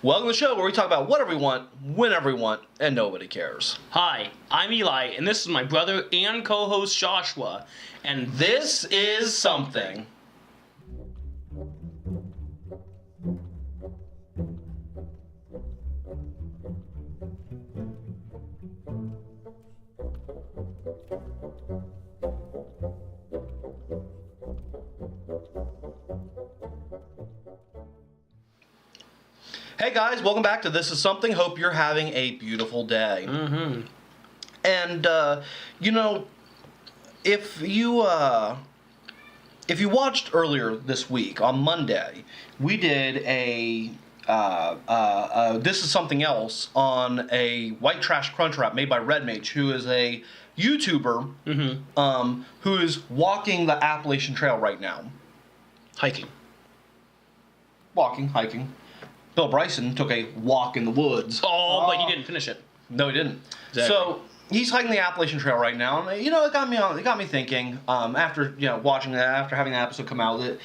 Welcome to the show where we talk about whatever we want, whenever we want, and nobody cares. Hi, I'm Eli, and this is my brother and co-host Joshua, and This is something. Hey guys, welcome back to This Is Something. Hope you're having a beautiful day. Mm-hmm. And if you watched earlier this week on Monday, we did a This Is Something Else on a white trash crunch wrap made by Red Mage, who is a YouTuber who is walking the Appalachian Trail right now. Hiking. Hiking. Bill Bryson took a walk in the woods. Oh, but he didn't finish it. No, he didn't. Exactly. So he's hiking the Appalachian Trail right now, and it got me thinking. After watching that, after having that episode come out, that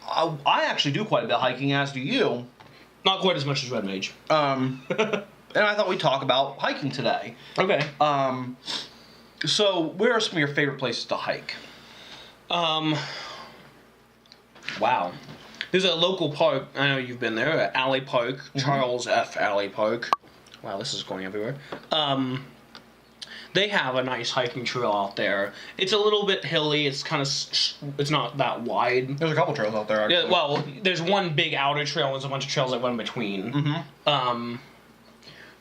I actually do quite a bit of hiking, as do you. Not quite as much as Red Mage. And I thought we'd talk about hiking today. Okay. So where are some of your favorite places to hike? Wow. There's a local park, I know you've been there, Alley Park, Charles F. Alley Park. Wow, this is going everywhere. They have a nice hiking trail out there. It's a little bit hilly, it's kind of, it's not that wide. There's a couple trails out there, actually. Yeah, well, there's one big outer trail and there's a bunch of trails that run between. And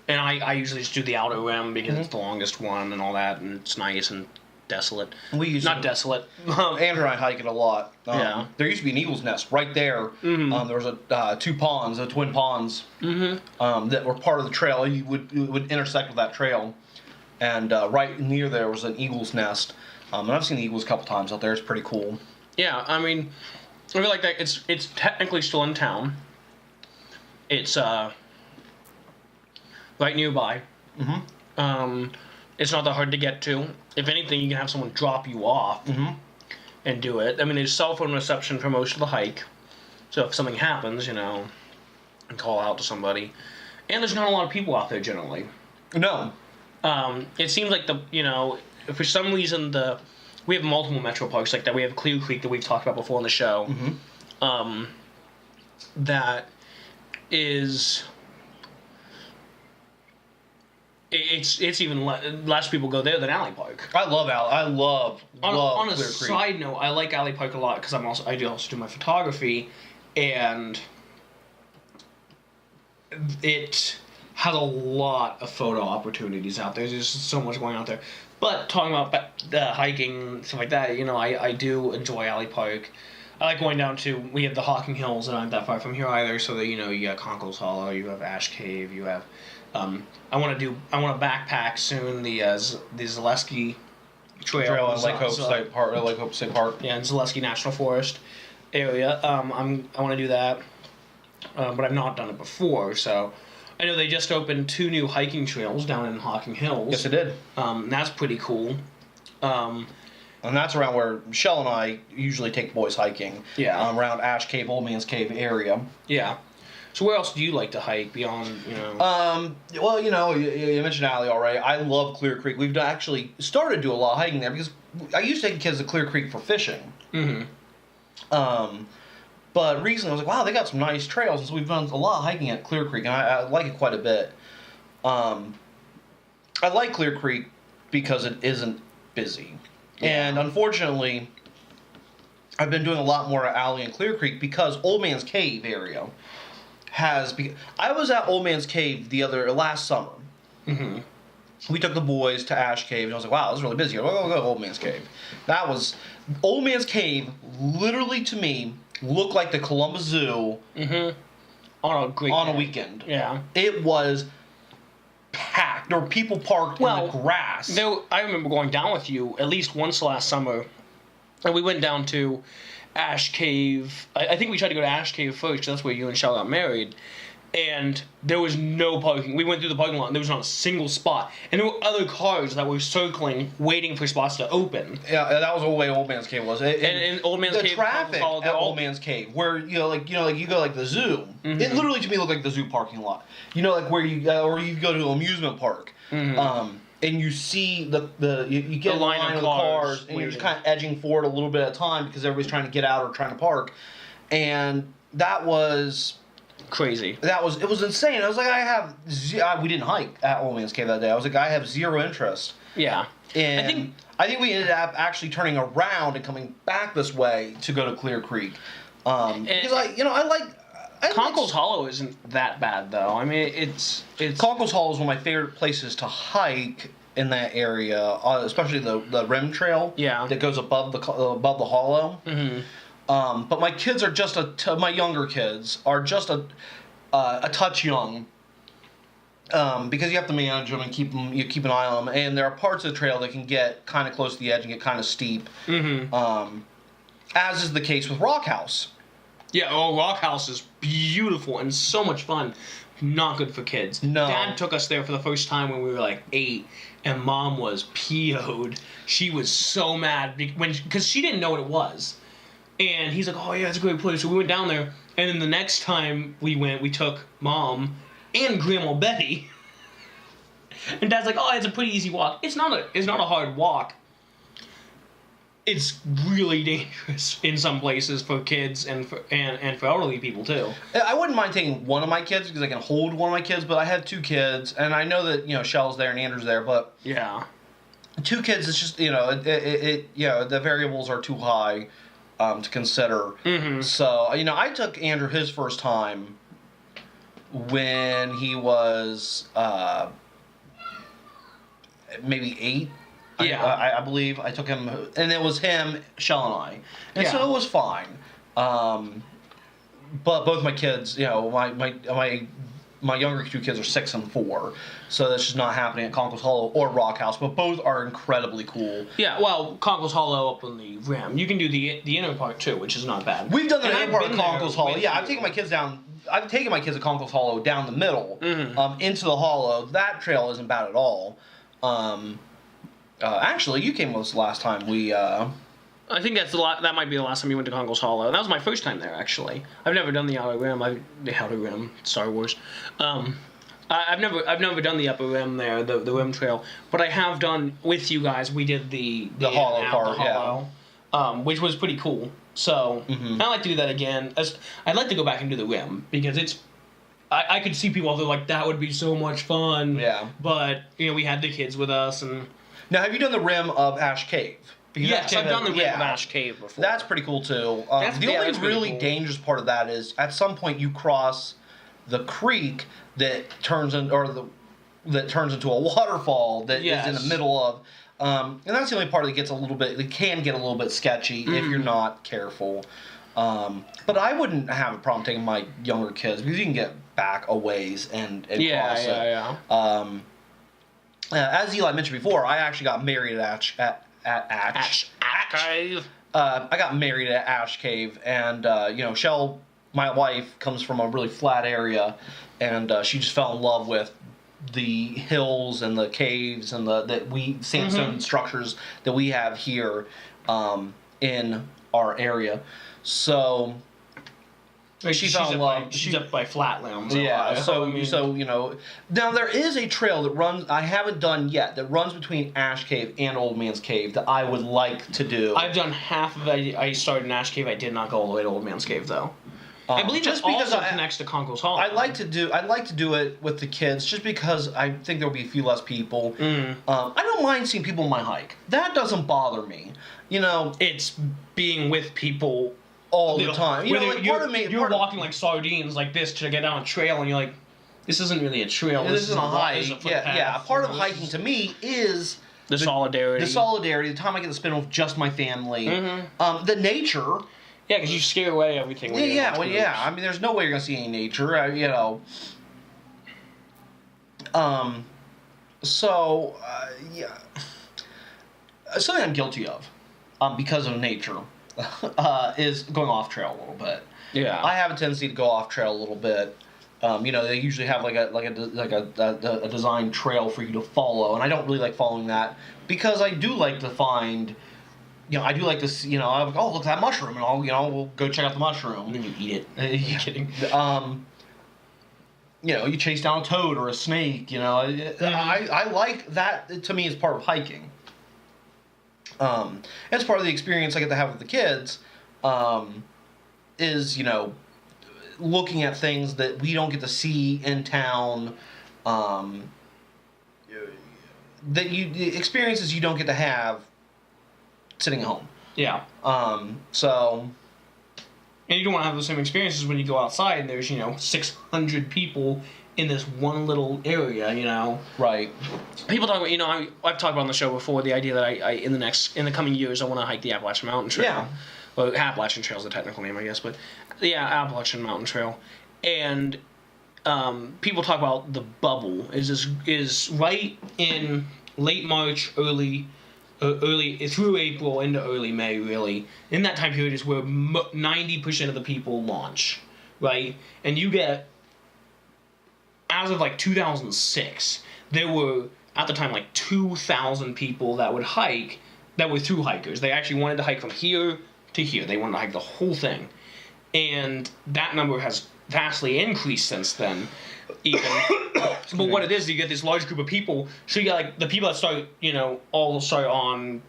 I usually just do the outer rim because it's the longest one and all that, and it's nice and desolate. Not desolate. Andrew and I hike it a lot. Yeah. There used to be an eagle's nest right there. There was two ponds, twin ponds, that were part of the trail. You would intersect with that trail, and right near there was an eagle's nest. And I've seen the eagles a couple times out there. It's pretty cool. Yeah, I mean, I feel like that it's technically still in town. It's right nearby. It's not that hard to get to. If anything, you can have someone drop you off and do it. I mean, there's cell phone reception for most of the hike. So if something happens, you call out to somebody. And there's not a lot of people out there generally. No. It seems like for some reason we have multiple metro parks like that. We have Clear Creek that we've talked about before on the show. That is... It's even less people go there than Alley Park. I love On a Clear Creek. side note, I like Alley Park a lot because I do also do my photography, and it has a lot of photo opportunities out there. There's just so much going out there. But talking about hiking stuff like that, I do enjoy Alley Park. I like going down to, we have the Hocking Hills that aren't that far from here either, so that, you got Conkle's Hollow, you have Ash Cave, you have, I want to backpack soon, the Zaleski Trail in Lake Hope State Park. Yeah, in Zaleski National Forest area. I want to do that, but I've not done it before, so I know they just opened 2 new hiking trails down in Hocking Hills. Yes, they did. That's pretty cool. And that's around where Michelle and I usually take boys hiking. Yeah. Around Ash Cave, Old Man's Cave area. Yeah. So where else do you like to hike beyond, Well, you mentioned Alley already. I love Clear Creek. We've actually started to do a lot of hiking there because I used to take kids to Clear Creek for fishing. But recently I was like, wow, they got some nice trails, and so we've done a lot of hiking at Clear Creek, and I like it quite a bit. I like Clear Creek because it isn't busy. Yeah. And unfortunately, I've been doing a lot more at Alley and Clear Creek because Old Man's Cave area I was at Old Man's Cave last summer. We took the boys to Ash Cave, and I was like, wow, this is really busy. We'll go to Old Man's Cave. Old Man's Cave, literally to me, looked like the Columbus Zoo on a weekend. Yeah. It was packed. There were people parked in the grass. I remember going down with you at least once last summer, and we went down to Ash Cave. I think we tried to go to Ash Cave first, 'cause that's where you and Shell got married. and there was no parking. We went through the parking lot, and there was not a single spot. And there were other cars that were circling, waiting for spots to open. Yeah, that was the way Old Man's Cave was. And Old Man's Cave, the traffic at Old Man's Cave, where you go like the zoo. Mm-hmm. It literally to me looked like the zoo parking lot. You know, like where you or you go to an amusement park. Mm-hmm. And you see you get The line of the cars, and waiting. you're just kind of edging forward a little bit at a time because everybody's trying to get out or trying to park, and that was crazy. it was insane. I was like, we didn't hike at Old Man's Cave that day. I was like, I have zero interest. Yeah. And I think we ended up actually turning around and coming back this way to go to Clear Creek, because I like. Conkle's Hollow isn't that bad though. I mean, it's Conkle's Hollow is one of my favorite places to hike in that area, especially the rim trail. Yeah. That goes above the hollow. Mm-hmm. But my kids are just my younger kids are just a touch young. Because you have to manage them and keep an eye on them, and there are parts of the trail that can get kind of close to the edge and get kind of steep. Mm-hmm. As is the case with Rock House. Yeah, Rock House is beautiful and so much fun. Not good for kids. No. Dad took us there for the first time when we were like 8, and Mom was PO'd. She was so mad because she didn't know what it was. And he's like, oh yeah, it's a great place. So we went down there, and then the next time we went, we took Mom and Grandma Betty. And Dad's like, oh, it's a pretty easy walk. It's not a hard walk. It's really dangerous in some places for kids and for elderly people too. I wouldn't mind taking one of my kids because I can hold one of my kids, but I have 2 kids, and I know that Shell's there and Andrew's there, but Yeah. 2 kids, it's just the variables are too high to consider. Mm-hmm. So I took Andrew his first time when he was maybe 8. Yeah. I believe I took him, and it was him, Shell, and I, and so it was fine. But both my kids, my younger 2 kids are 6 and 4, so that's just not happening at Conkle's Hollow or Rock House. But both are incredibly cool. Yeah, well, Conkle's Hollow up on the rim. You can do the inner part too, which is not bad. We've done the And inner I've part of been there Conkle's Hollow. with Yeah, you. I've taken my kids down. I've taken my kids at Conkle's Hollow down the middle, into the hollow. That trail isn't bad at all. Actually, you came with us last time. I think that might be the last time you went to Conkle's Hollow. That was my first time there, actually. I've never done the outer rim. The outer rim, Star Wars. I've never done the upper rim there, the rim trail, but I have done with you guys. We did the hollow part, the hollow, which was pretty cool. So I'd like to do that again. I'd like to go back and do the rim because I could see people out there like that would be so much fun. Yeah. But we had the kids with us and. Now, have you done the rim of Ash Cave? Because Yes, I've done the rim of Ash Cave before. That's pretty cool too. That's the only pretty really cool. dangerous part of that is at some point you cross the creek that turns into a waterfall that is in the middle of, and that's the only part that can get a little bit sketchy if you're not careful. But I wouldn't have a problem taking my younger kids because you can get back a ways and cross it. As Eli mentioned before, I actually got married at Ash Cave. I got married at Ash Cave, and Shell, my wife, comes from a really flat area, and she just fell in love with the hills and the caves and the sandstone structures that we have here in our area. So. She fell in love. She's up by Flatlands. Yeah, now there is a trail that runs. I haven't done yet that runs between Ash Cave and Old Man's Cave that I would like to do. I've done half of it. I started in Ash Cave. I did not go all the way to Old Man's Cave though. I believe just it because also connects to Conkle's Hollow. I'd like to do it with the kids just because I think there'll be a few less people. I don't mind seeing people on my hike. That doesn't bother me. It's being with people. All the time. You're walking like sardines like this to get down a trail, and you're like, this isn't really a trail. This isn't a hike. This is a footpath. Part of hiking to me is the solidarity. The solidarity. The time I get to spend with just my family. The nature. Yeah, because you scare away everything. I mean, there's no way you're gonna see any nature. Something I'm guilty of, because of nature. Is going off trail a little bit. Yeah. I have a tendency to go off trail a little bit. They usually have a designed trail for you to follow, and I don't really like following that because I do like to find. I do like this. I'm like, oh, look at that mushroom, and we'll go check out the mushroom. And then you eat it. Are you kidding? You chase down a toad or a snake. I like that. To me, is part of hiking. As part of the experience I get to have with the kids, is looking at things that we don't get to see in town. The experiences you don't get to have sitting at home. Yeah. So. And you don't want to have the same experiences when you go outside and there's 600 people in this one little area. Right. People talk about I've talked about on the show before the idea that I in the coming years I want to hike the Appalachian Mountain Trail. Yeah. Well, Appalachian Trail is the technical name, I guess, but yeah, Appalachian Mountain Trail, and people talk about the bubble is right in late March, early through April into early May, really. In that time period is where 90% of the people launch, right? And you get, as of 2006, there were at the time 2,000 people that would hike that were through hikers. They actually wanted to hike from here to here. They wanted to hike the whole thing, and that number has vastly increased since then. Even, but what it is, you get this large group of people. So you got the people that start, all start on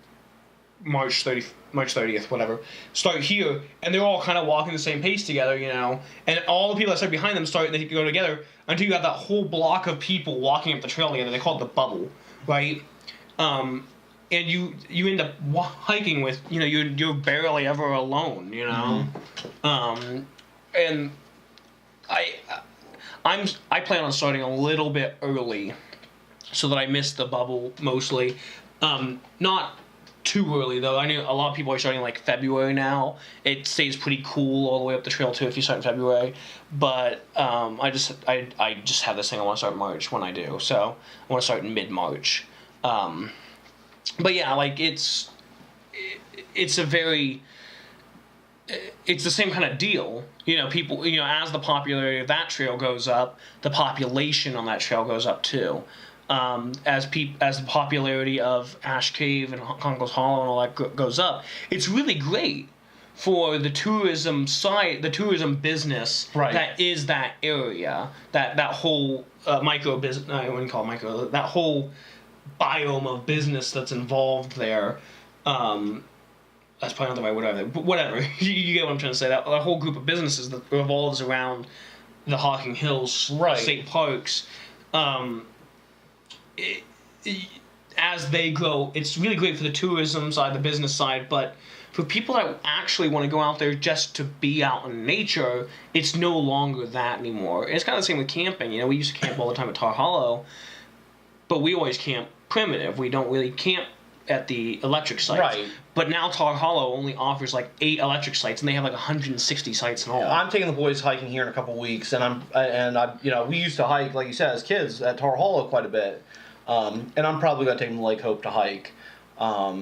March 30th, whatever, start here, and they're all kind of walking the same pace together, and all the people that start behind them start and they go together until you have that whole block of people walking up the trail together. They call it the bubble, right? And you end up hiking with, you're barely ever alone, Mm-hmm. And I plan on starting a little bit early so that I miss the bubble mostly. Not too early though. I know a lot of people are starting February now. It stays pretty cool all the way up the trail too if you start in February. But I just have this thing I want to start in March when I do. So I want to start in mid-March. But yeah, it's a very... It's the same kind of deal. People, as the popularity of that trail goes up, the population on that trail goes up too. As the popularity of Ash Cave and Conkle's Hollow and all that goes up, it's really great for the tourism side, the tourism business that is that area, that whole micro business. I wouldn't call it micro. That whole biome of business that's involved there. That's probably not the right word either, but whatever. You get what I'm trying to say. That whole group of businesses that revolves around the Hocking Hills state parks, as they grow, it's really great for the tourism side, the business side, but for people that actually want to go out there just to be out in nature, it's no longer that anymore. It's kind of the same with camping. We used to camp all the time at Tar Hollow, but we always camp primitive. We don't really camp at the electric sites. Right. But now Tar Hollow only offers 8 electric sites, and they have 160 sites in all. I'm taking the boys hiking here in a couple weeks, and we used to hike, like you said, as kids at Tar Hollow quite a bit, and I'm probably going to take them to Lake Hope to hike, because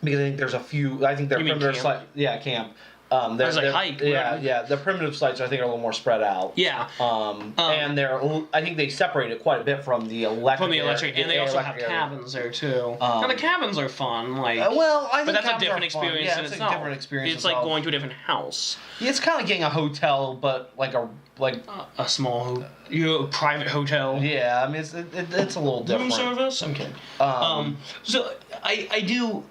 I think there's a few. I think they're primitive sites. Yeah, camp. Hike. Yeah. The primitive sites I think are a little more spread out. Yeah. And I think they separate it quite a bit from the electric. And they also have cabins there too. And the cabins are fun. But that's a different experience in itself. A different experience. It's like going to a different house. Yeah, it's kind of getting a hotel, but a small, private hotel. Yeah, I mean it's a little different. Room service. I'm kidding. So I do.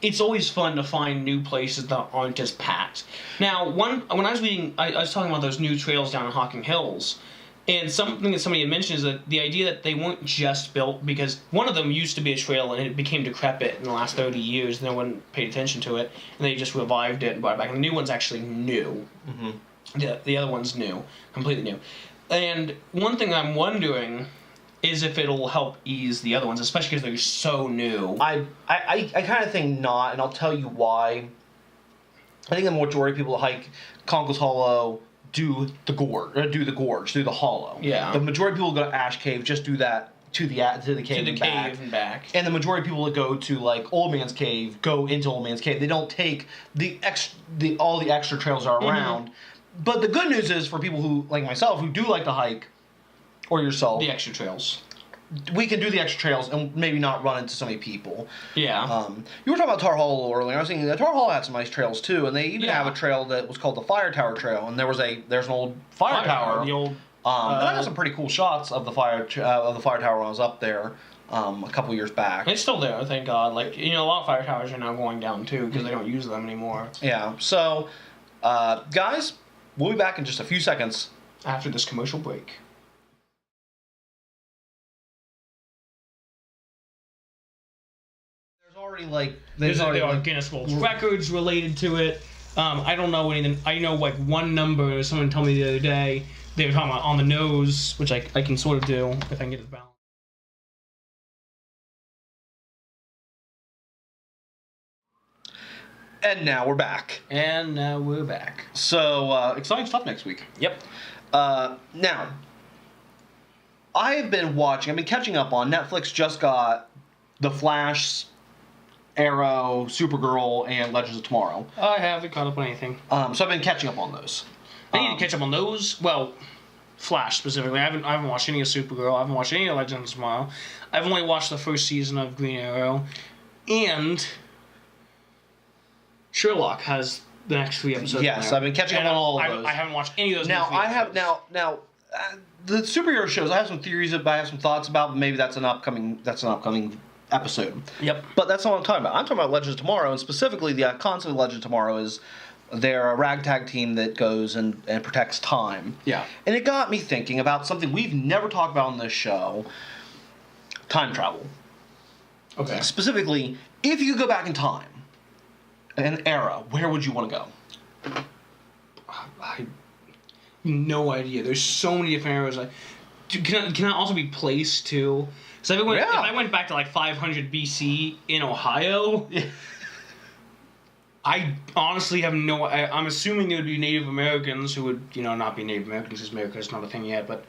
It's always fun to find new places that aren't as packed. Now, when I was reading, I was talking about those new trails down in Hocking Hills, and something that somebody had mentioned is that the idea that they weren't just built because one of them used to be a trail and it became decrepit in the last 30 years. No one paid attention to it, and they just revived it and brought it back. And the new one's actually new. Mm-hmm. The other one's new, completely new. And one thing I'm wondering is if it'll help ease the other ones, especially because they're so new. I kind of think not, and I'll tell you why. I think the majority of people that hike Conkle's Hollow do the gorge, do the hollow. Yeah. The majority of people go to Ash Cave just do that to the cave and back. And the majority of people that go to Old Man's Cave go into Old Man's Cave. They don't take all the extra trails are around. Mm-hmm. But the good news is for people who, like myself, who do like to hike, or yourself, The extra trails. we can do the extra trails and maybe not run into so many people. Yeah. You were talking about Tar Hall a little earlier. I was thinking that Tar Hall had some nice trails too, and they even have a trail that was called the Fire Tower Trail, and there's an old fire tower. The old. And I got some pretty cool shots of the fire tower when I was up there a couple years back. It's still there, thank God. Like, a lot of fire towers are now going down too because they don't use them anymore. Yeah. So, guys, we'll be back in just a few seconds After this commercial break. There are Guinness World Records related to it. I don't know anything. I know like one number. Someone told me the other day. They were talking about on the nose, which I can sort of do if I can get it balanced. And now we're back. So, exciting stuff next week. Yep. Now, I've been catching up on Netflix. Just got The Flash, Arrow, Supergirl, and Legends of Tomorrow. I haven't caught up on anything. So I've been catching up on those. I need to catch up on those. Well, Flash specifically. I haven't watched any of Supergirl. I haven't watched any of Legends of Tomorrow. I've only watched the first season of Green Arrow, and Sherlock has the next 3 episodes. Yes, I've been catching up on all of those. I haven't watched any of those. Now the superhero shows. I have some theories about. I have some thoughts about. But maybe that's an upcoming episode. Yep. But that's not what I'm talking about. I'm talking about Legends of Tomorrow, and specifically the concept of Legends of Tomorrow is they're a ragtag team that goes and protects time. Yeah. And it got me thinking about something we've never talked about on this show: time travel. Okay. Specifically, if you could go back in time, an era, where would you want to go? I have no idea. There's so many different eras. Like, can I also be placed too? So if I went back to like 500 BC in Ohio, I honestly have no. I'm assuming it would be Native Americans who would, not be Native Americans because America is not a thing yet. But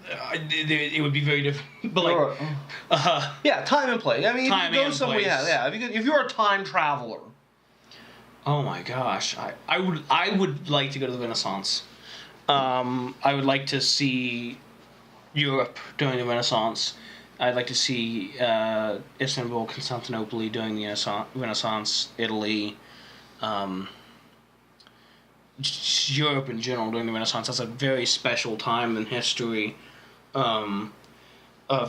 it would be very different. But like, yeah, time and place. I mean, time if you go and somewhere, place. yeah. If you're a time traveler, oh my gosh, I would like to go to the Renaissance. I would like to see Europe during the Renaissance. I'd like to see Istanbul, Constantinople during the Renaissance, Italy, just Europe in general during the Renaissance. That's a very special time in history of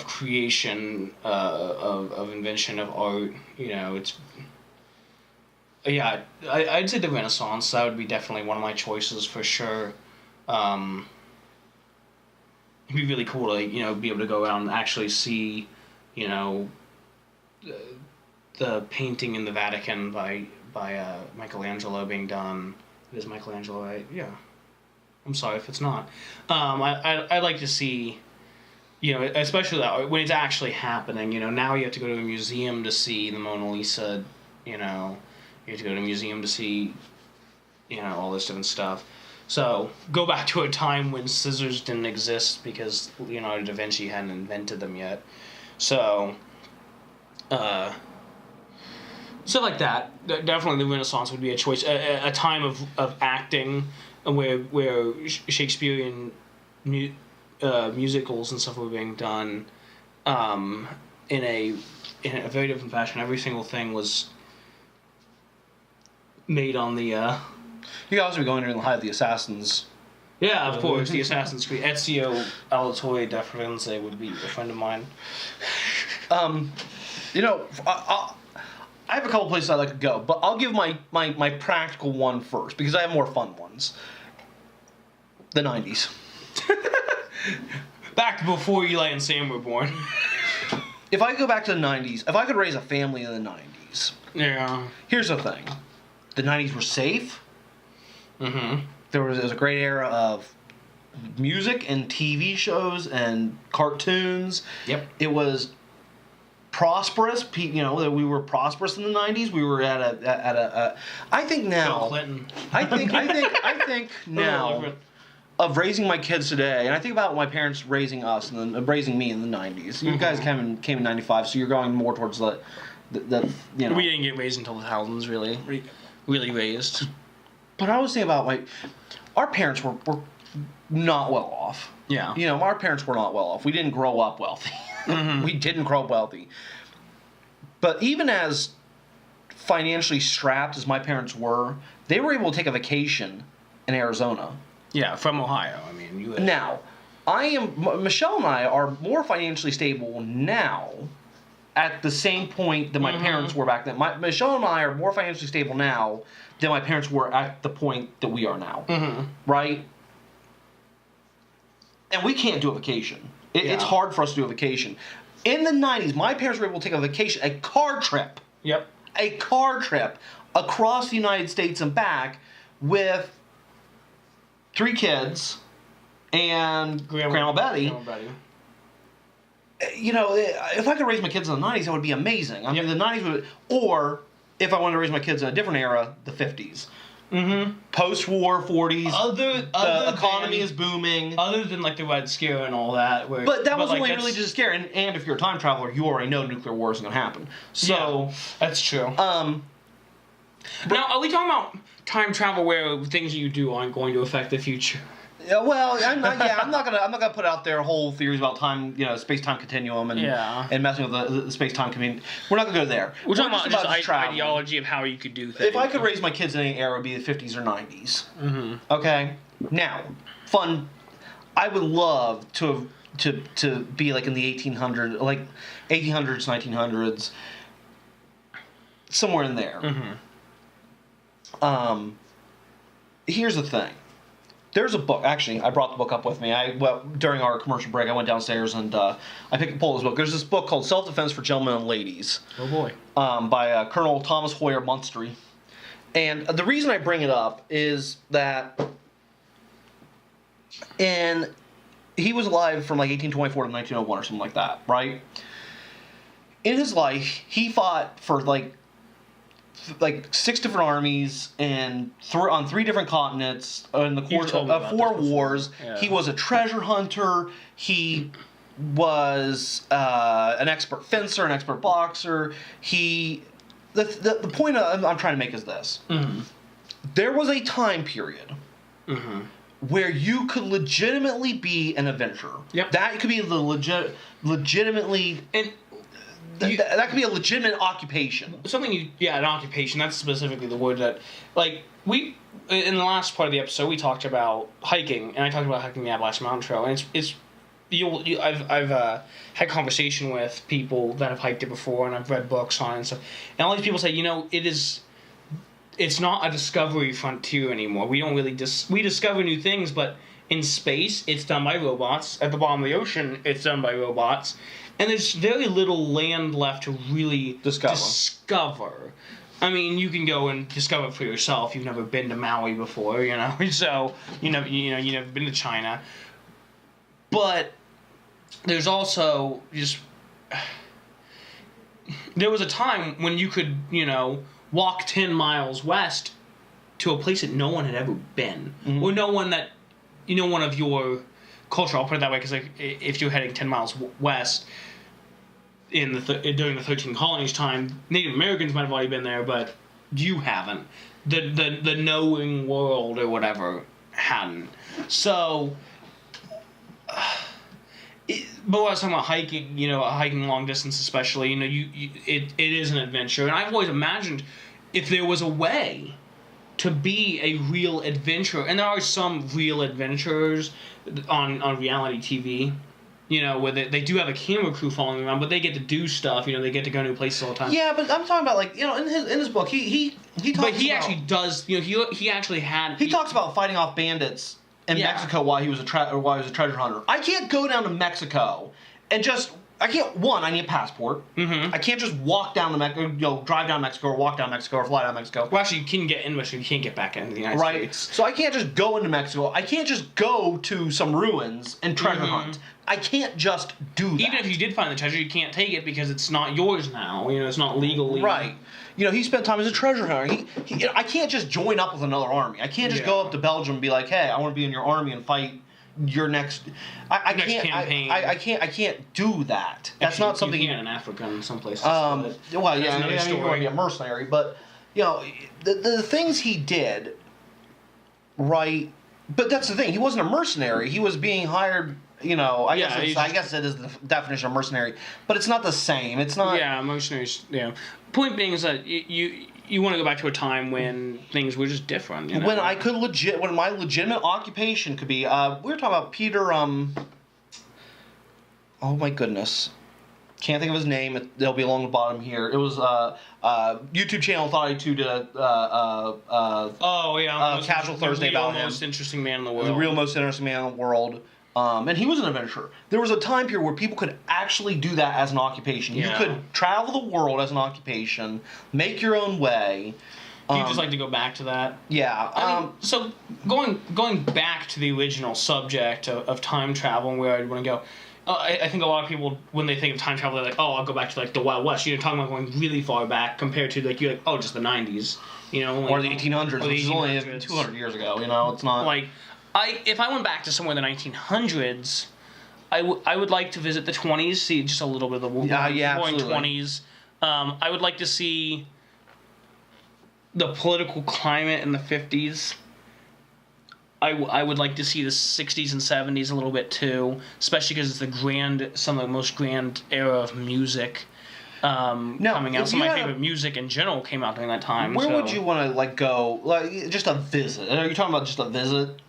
creation, of invention, of art. It's... Yeah, I'd say the Renaissance. That would be definitely one of my choices for sure. It'd be really cool to be able to go out and actually see, the painting in the Vatican by Michelangelo being done. It is Michelangelo, right? Yeah. I'm sorry if it's not. I'd like to see, especially when it's actually happening. Now you have to go to a museum to see the Mona Lisa. You have to go to a museum to see, all this different stuff. So, go back to a time when scissors didn't exist because Leonardo da Vinci hadn't invented them yet. So, stuff like that. Definitely the Renaissance would be a choice. A time of acting where Shakespearean musicals and stuff were being done in a very different fashion. Every single thing was made on the... You could also be going in and hide the assassins. Yeah, of course, the Assassin's Creed. Ezio Auditore da Firenze would be a friend of mine. I have a couple places I'd like to go, but I'll give my practical one first, because I have more fun ones. The 90s. Back before Eli and Sam were born. If I go back to the 90s, if I could raise a family in the 90s... Yeah. Here's the thing. The 90s were safe. Mm-hmm. It was a great era of music and TV shows and cartoons. Yep. It was prosperous. We were prosperous in the 90s. We were at a. I think now. Bill Clinton. I think now of raising my kids today, and I think about my parents raising us and then raising me in the 90s. You guys came in 95, so you're going more towards the. We didn't get raised until the thousands, really raised. But I was thinking about our parents were not well off. Yeah. You know, our parents were not well off. We didn't grow up wealthy. Mm-hmm. We didn't grow up wealthy. But even as financially strapped as my parents were, they were able to take a vacation in Arizona. Yeah, from Ohio. I mean, you. Now, Michelle and I are more financially stable now at the same point that my parents were back then. Michelle and I are more financially stable now than my parents were at the point that we are now. Mm-hmm. Right? And we can't do a vacation. It's hard for us to do a vacation. In the 90s, my parents were able to take a vacation, a car trip. Yep. A car trip across the United States and back with 3 kids and Grandma Betty. Grandma Betty. You know, if I could raise my kids in the 90s, that would be amazing. I mean, the 90s would... Or, if I wanted to raise my kids in a different era, the 50s. Mm-hmm. Post-war 40s. The economy is booming. Other than, like, the Red Scare and all that. But that was only really just a scare. And if you're a time traveler, you already know nuclear war isn't going to happen. So... Yeah, that's true. Now, are we talking about time travel where things you do aren't going to affect the future? Well, I'm not gonna put out there whole theories about time, you know, space-time continuum and messing with the space-time community. We're not gonna go there. We're talking about just traveling. ideology of how you could do things. If I could raise my kids in any era, it would be the 50s or 90s. Mm-hmm. Okay. Now, fun. I would love to be like in the 1800s, 1900s, somewhere in there. Mm-hmm. Here's the thing. There's a book. Actually, I brought the book up with me. During our commercial break, I went downstairs and I pulled this book. There's this book called Self-Defense for Gentlemen and Ladies. Oh boy. By Colonel Thomas Hoyer Munstery. And the reason I bring it up is that he was alive from like 1824 to 1901 or something like that, right? In his life, he fought for like 6 different armies and on 3 different continents in the course of 4 wars. Yeah. He was a treasure hunter. He was an expert fencer, an expert boxer. The point I'm trying to make is this. Mm-hmm. There was a time period where you could legitimately be an adventurer. Yep. That could be legitimately... And that could be a legitimate occupation. An occupation. That's specifically the word that, like, we in the last part of the episode we talked about hiking, and I talked about hiking the Appalachian Mountain Trail, and I've had conversation with people that have hiked it before, and I've read books on it and stuff, and all these people say, you know, it's not a discovery frontier anymore. We don't really we discover new things, but in space it's done by robots. At the bottom of the ocean it's done by robots. And there's very little land left to really discover. I mean, you can go and discover it for yourself. You've never been to Maui before, you know, so you've never been to China. But there's also just there was a time when you could, you know, walk 10 miles west to a place that no one had ever been, or no one that one of your culture. I'll put it that way, because like if you're heading 10 miles west during the 13 colonies time, Native Americans might have already been there, but you haven't. The knowing world or whatever hadn't. So, but when I was talking about hiking, you know, hiking long distance especially, you know, it is an adventure, and I've always imagined if there was a way to be a real adventurer, and there are some real adventurers on reality TV, you know, where they do have a camera crew following them around, but they get to do stuff, you know, they get to go new places all the time. Yeah, but I'm talking about, like, you know, in his book, he talks But he about, actually does, you know, he actually had... He talks about fighting off bandits in Mexico while he was a treasure hunter. I can't go down to Mexico and just... I need a passport. Mm-hmm. I can't just walk down to Mexico, you know, drive down Mexico or walk down Mexico or fly down Mexico. Well, actually, you can get in Mexico, you can't get back into the United States. So I can't just go into Mexico. I can't just go to some ruins and treasure hunt. I can't just do that. Even if you did find the treasure, you can't take it because it's not yours now. You know, it's not legally. Right. You know, he spent time as a treasure hunter. You know, I can't just join up with another army. I can't just go up to Belgium and be like, hey, I want to be in your army and fight your next. I can't. Campaign. I can't do that. That's Actually, not something. You can in Africa in some places. Well, yeah, another you want to be a mercenary, but you know, the things he did Right. But that's the thing. He wasn't a mercenary. He was being hired. I Yeah, guess it is the definition of mercenary, but it's not the same. It's not. Yeah, mercenaries. Yeah. Point being is that you want to go back to a time when things were just different. You know? When my legitimate occupation could be. We were talking about Peter. Oh my goodness. Can't think of his name. They'll be along the bottom here. It was YouTube channel. Thought I too did Casual Thursday about him. The most interesting man in the world. The real most interesting man in the world. And he was an adventurer. There was a time period where people could actually do that as an occupation. Yeah. You could travel the world as an occupation, make your own way. Do you just like to go back to that? Yeah. I mean, so going back to the original subject of time travel and where I'd want to go. I think a lot of people, when they think of time travel, they're like, oh, I'll go back to, like, the Wild West. You're talking about going really far back compared to, like, you're like, oh, just the 90s. Or the 1800s, which is only 200 years ago. It's not... Like, if I went back to somewhere in the 1900s, I would like to visit the 20s, see just a little bit of the roaring 20s. I would like to see the political climate in the 50s. I would like to see the 60s and 70s a little bit too, especially because it's some of the most grand era of music coming out. Some of my favorite music in general came out during that time. Where would you want to go? Just a visit? Are you talking about just a visit?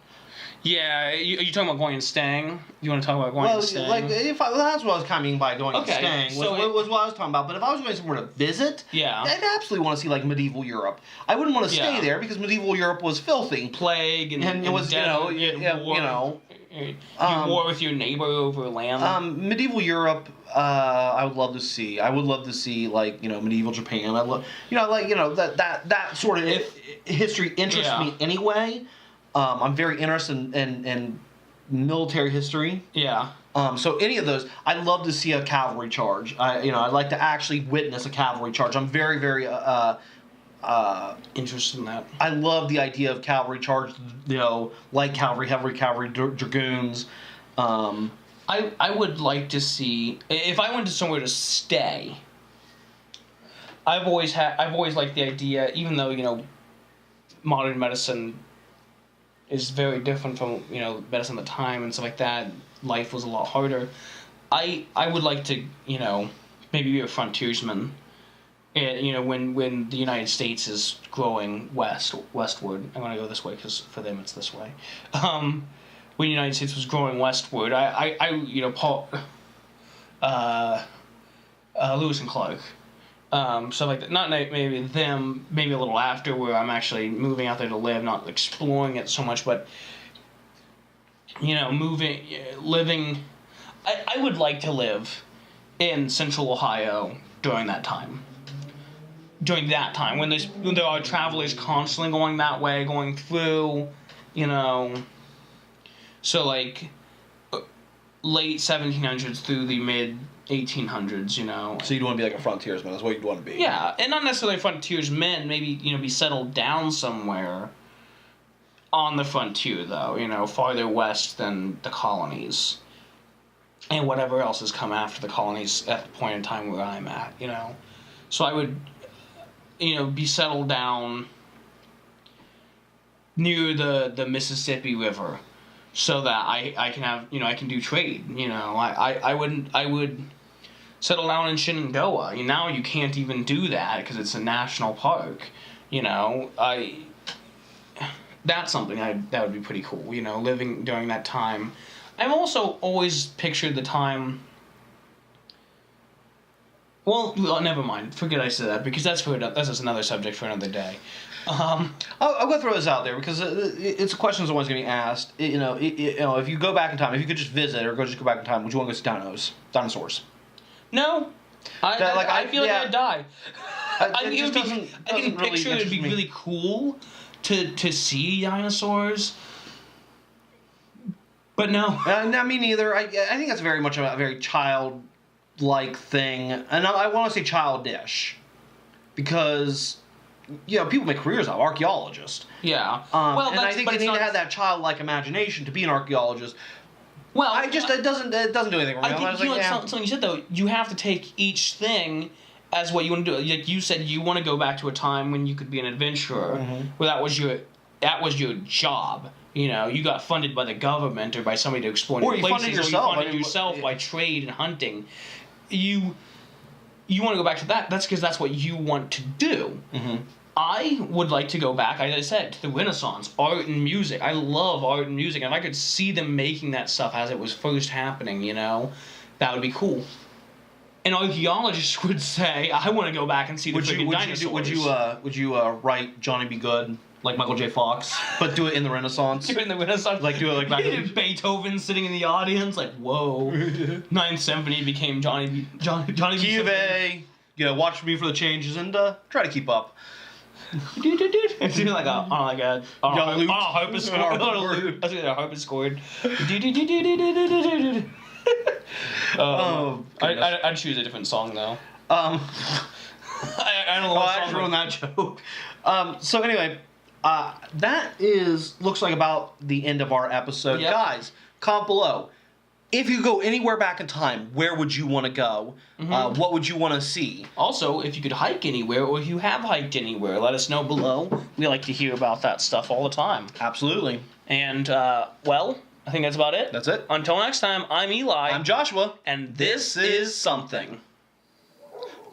Yeah, are you talking about going and staying? You want to talk about going and staying? That's what I was kind of meaning by going and staying. Was what I was talking about. But if I was going somewhere to visit, I'd absolutely want to see medieval Europe. I wouldn't want to stay there because medieval Europe was filthy. Plague and it was war with your neighbor over land. Medieval Europe, I would love to see. I would love to see medieval Japan. That sort of history interests me anyway. I'm very interested in military history. Yeah. So any of those, I'd love to see a cavalry charge. I'd like to actually witness a cavalry charge. I'm very, very interested in that. I love the idea of cavalry charge. Like cavalry, heavy cavalry, dragoons. I would like to see, if I went to somewhere to stay. I've always liked the idea, even though modern medicine is very different from medicine at the time and stuff like that. Life was a lot harder. I would like to maybe be a frontiersman. When the United States is growing westward. I'm gonna go this way because for them it's this way. When the United States was growing westward, Paul, Lewis and Clark. So like not maybe them, maybe a little after where I'm actually moving out there to live, not exploring it so much, but living. I would like to live in Central Ohio during that time. During that time when there are travelers constantly going that way, going through, so like late 1700s through the mid 1800s, So you'd want to be like a frontiersman. That's what you'd want to be. Yeah, and not necessarily frontiersmen. Maybe be settled down somewhere on the frontier, though. Farther west than the colonies, and whatever else has come after the colonies at the point in time where I'm at. So I would, be settled down near the Mississippi River, so that I can have I can do trade. I would settle down in Shenandoah. Now you can't even do that because it's a national park. That's something that would be pretty cool. Living during that time. I've also always pictured the time. Well, never mind. Forget I said that because that's just another subject for another day. I'm going to throw this out there because it's a question that's always going to be asked. If you go back in time, if you could just visit or just go back in time, would you want to go see dinosaurs? No. I feel like I'd die. I can picture it'd be really cool to see dinosaurs. But no. Not me neither. I think that's very much a very childlike thing. And I want to say childish. Because people make careers out of archaeologists. Yeah. And I think they need to have that childlike imagination to be an archaeologist. Well, it doesn't do anything wrong. I think something you said though. You have to take each thing as what you want to do. Like you said, you want to go back to a time when you could be an adventurer, where that was your that was your job. You know, you got funded by the government or by somebody to explore Or new you places, funded yourself. or you funded I mean, yourself by trade and hunting. You want to go back to that? That's because that's what you want to do. Mm-hmm. I would like to go back, as I said, to the Renaissance, art and music. I love art and music, and if I could see them making that stuff as it was first happening, you know, that would be cool. An archaeologist would say, "I want to go back and see the freaking dinosaurs." Would you write Johnny Be Good like Michael J. Fox, but do it in the Renaissance? Do it in the Renaissance, Like do it like back in Beethoven sitting in the audience, like whoa. Ninth Symphony became Johnny Key of A. You know, watch me for the changes and try to keep up. It's like a harpsichord. I'd choose a different song though. I don't know. I ruined that joke. So anyway, that looks like about the end of our episode. Yep. Guys, comment below. If you go anywhere back in time, where would you want to go? Mm-hmm. What would you want to see? Also, if you could hike anywhere, or if you have hiked anywhere, let us know below. We like to hear about that stuff all the time. Absolutely. And, well, I think that's about it. That's it. Until next time, I'm Eli. I'm Joshua. And this is Something.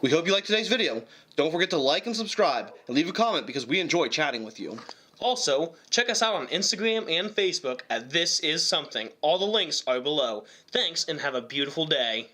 We hope you liked today's video. Don't forget to like and subscribe, and leave a comment because we enjoy chatting with you. Also, check us out on Instagram and Facebook at This Is Something. All the links are below. Thanks, and have a beautiful day.